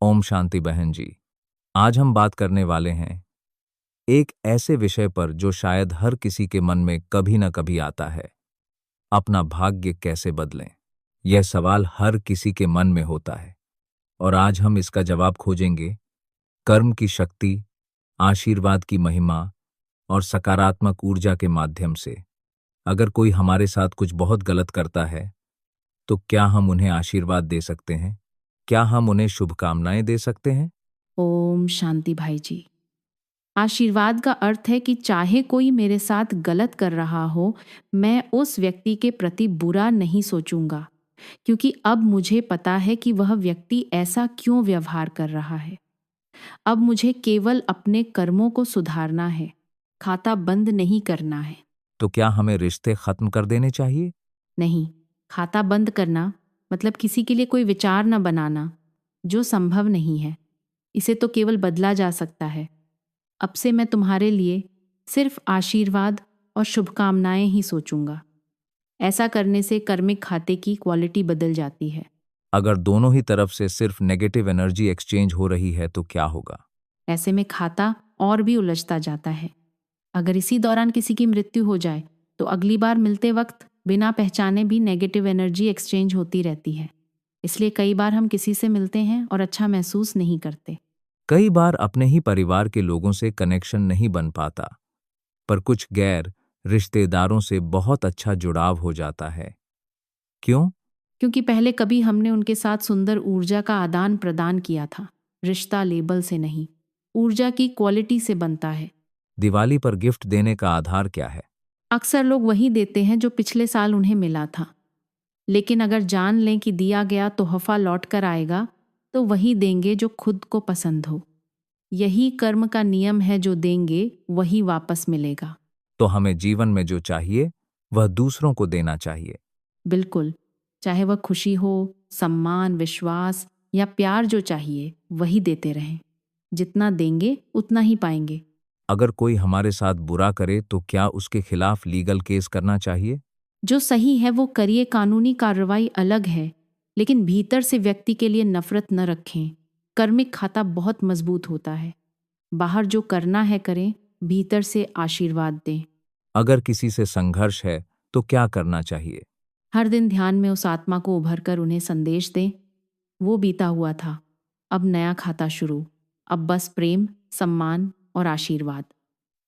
ओम शांति बहन जी। आज हम बात करने वाले हैं एक ऐसे विषय पर जो शायद हर किसी के मन में कभी ना कभी आता है। अपना भाग्य कैसे बदलें? यह सवाल हर किसी के मन में होता है और आज हम इसका जवाब खोजेंगे। कर्म की शक्ति, आशीर्वाद की महिमा और सकारात्मक ऊर्जा के माध्यम से। अगर कोई हमारे साथ कुछ बहुत गलत करता है, तो क्या हम उन्हें आशीर्वाद दे सकते हैं? क्या हम उन्हें शुभकामनाएं दे सकते हैं? ओम शांति भाई जी। आशीर्वाद का अर्थ है कि चाहे कोई मेरे साथ गलत कर रहा हो, मैं उस व्यक्ति के प्रति बुरा नहीं सोचूंगा, क्योंकि अब मुझे पता है कि वह व्यक्ति ऐसा क्यों व्यवहार कर रहा है। अब मुझे केवल अपने कर्मों को सुधारना है, खाता बंद नहीं करना है। तो क्या हमें रिश्ते खत्म कर देने चाहिए? नहीं, खाता बंद करना मतलब किसी के लिए कोई विचार न बनाना, जो संभव नहीं है। इसे तो केवल बदला जा सकता है। अब से मैं तुम्हारे लिए सिर्फ आशीर्वाद और शुभकामनाएं ही सोचूंगा। ऐसा करने से कर्मिक खाते की क्वालिटी बदल जाती है। अगर दोनों ही तरफ से सिर्फ नेगेटिव एनर्जी एक्सचेंज हो रही है तो क्या होगा? ऐसे में खाता और भी उलझता जाता है। अगर इसी दौरान किसी की मृत्यु हो जाए तो अगली बार मिलते वक्त बिना पहचाने भी नेगेटिव एनर्जी एक्सचेंज होती रहती है। इसलिए कई बार हम किसी से मिलते हैं और अच्छा महसूस नहीं करते। कई बार अपने ही परिवार के लोगों से कनेक्शन नहीं बन पाता, पर कुछ गैर रिश्तेदारों से बहुत अच्छा जुड़ाव हो जाता है। क्यों? क्योंकि पहले कभी हमने उनके साथ सुंदर ऊर्जा का आदान प्रदान किया था। रिश्ता लेबल से नहीं, ऊर्जा की क्वालिटी से बनता है। दिवाली पर गिफ्ट देने का आधार क्या है? अक्सर लोग वही देते हैं जो पिछले साल उन्हें मिला था। लेकिन अगर जान लें कि दिया गया तोहफा लौट कर आएगा, तो वही देंगे जो खुद को पसंद हो। यही कर्म का नियम है, जो देंगे वही वापस मिलेगा। तो हमें जीवन में जो चाहिए वह दूसरों को देना चाहिए। बिल्कुल, चाहे वह खुशी हो, सम्मान, विश्वास या प्यार, जो चाहिए वही देते रहें। जितना देंगे उतना ही पाएंगे। अगर कोई हमारे साथ बुरा करे तो क्या उसके खिलाफ लीगल केस करना चाहिए? जो सही है वो करिए, कानूनी कार्रवाई अलग है, लेकिन भीतर से व्यक्ति के लिए नफरत न रखें। कर्मिक खाता बहुत मजबूत होता है। बाहर जो करना है करें, भीतर से आशीर्वाद दें। अगर किसी से संघर्ष है तो क्या करना चाहिए? हर दिन ध्यान में उस आत्मा को उभर कर उन्हें संदेश दें, वो बीता हुआ था, अब नया खाता शुरू। अब बस प्रेम, सम्मान और आशीर्वाद।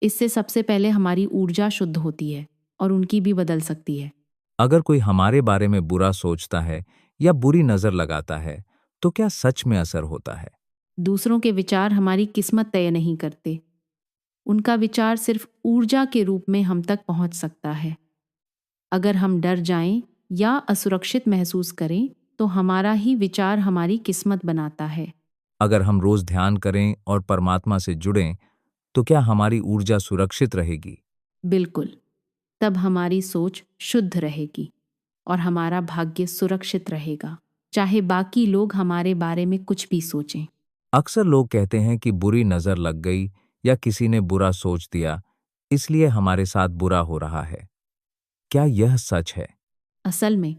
इससे सबसे पहले हमारी ऊर्जा शुद्ध होती है और उनकी भी बदल सकती है। अगर कोई हमारे बारे में बुरा सोचता है या बुरी नजर लगाता है तो क्या सच में असर होता है? दूसरों के विचार हमारी किस्मत तय नहीं करते। उनका विचार सिर्फ ऊर्जा के रूप में हम तक पहुंच सकता है। अगर हम डर जाएं या असुरक्षित महसूस करें, तो हमारा ही विचार हमारी किस्मत बनाता है। अगर हम रोज ध्यान करें और परमात्मा से जुड़ें तो क्या हमारी ऊर्जा सुरक्षित रहेगी? बिल्कुल, तब हमारी सोच शुद्ध रहेगी और हमारा भाग्य सुरक्षित रहेगा, चाहे बाकी लोग हमारे बारे में कुछ भी सोचें। अक्सर लोग कहते हैं कि बुरी नजर लग गई या किसी ने बुरा सोच दिया, इसलिए हमारे साथ बुरा हो रहा है। क्या यह सच है? असल में,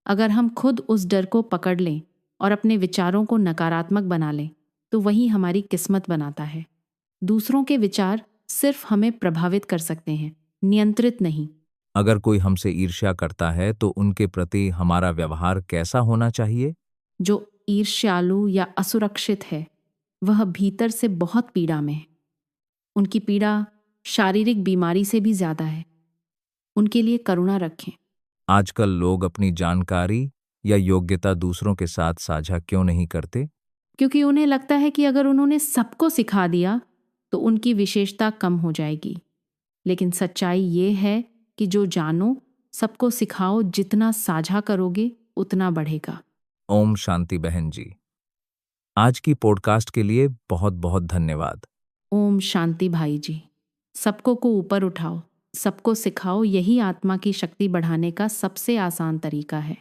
अगर हम खुद उस डर को पकड़ लें और अपने विचारों को नकारात्मक बना लें, तो वही हमारी किस्मत बनाता है। दूसरों के विचार सिर्फ हमें प्रभावित कर सकते हैं, नियंत्रित नहीं। अगर कोई हमसे ईर्ष्या करता है तो उनके प्रति हमारा व्यवहार कैसा होना चाहिए? जो ईर्ष्यालु या असुरक्षित है, वह भीतर से बहुत पीड़ा में है। उनकी पीड़ा शारीरिक बीमारी से भी ज्यादा है। उनके लिए करुणा रखें। आजकल लोग अपनी जानकारी या योग्यता दूसरों के साथ साझा क्यों नहीं करते? क्योंकि उन्हें लगता है कि अगर उन्होंने सबको सिखा दिया तो उनकी विशेषता कम हो जाएगी। लेकिन सच्चाई ये है कि जो जानो सबको सिखाओ, जितना साझा करोगे उतना बढ़ेगा। ओम शांति बहन जी। आज की पॉडकास्ट के लिए बहुत बहुत धन्यवाद। ओम शांति भाई जी। सबको को ऊपर उठाओ, सबको सिखाओ, यही आत्मा की शक्ति बढ़ाने का सबसे आसान तरीका है।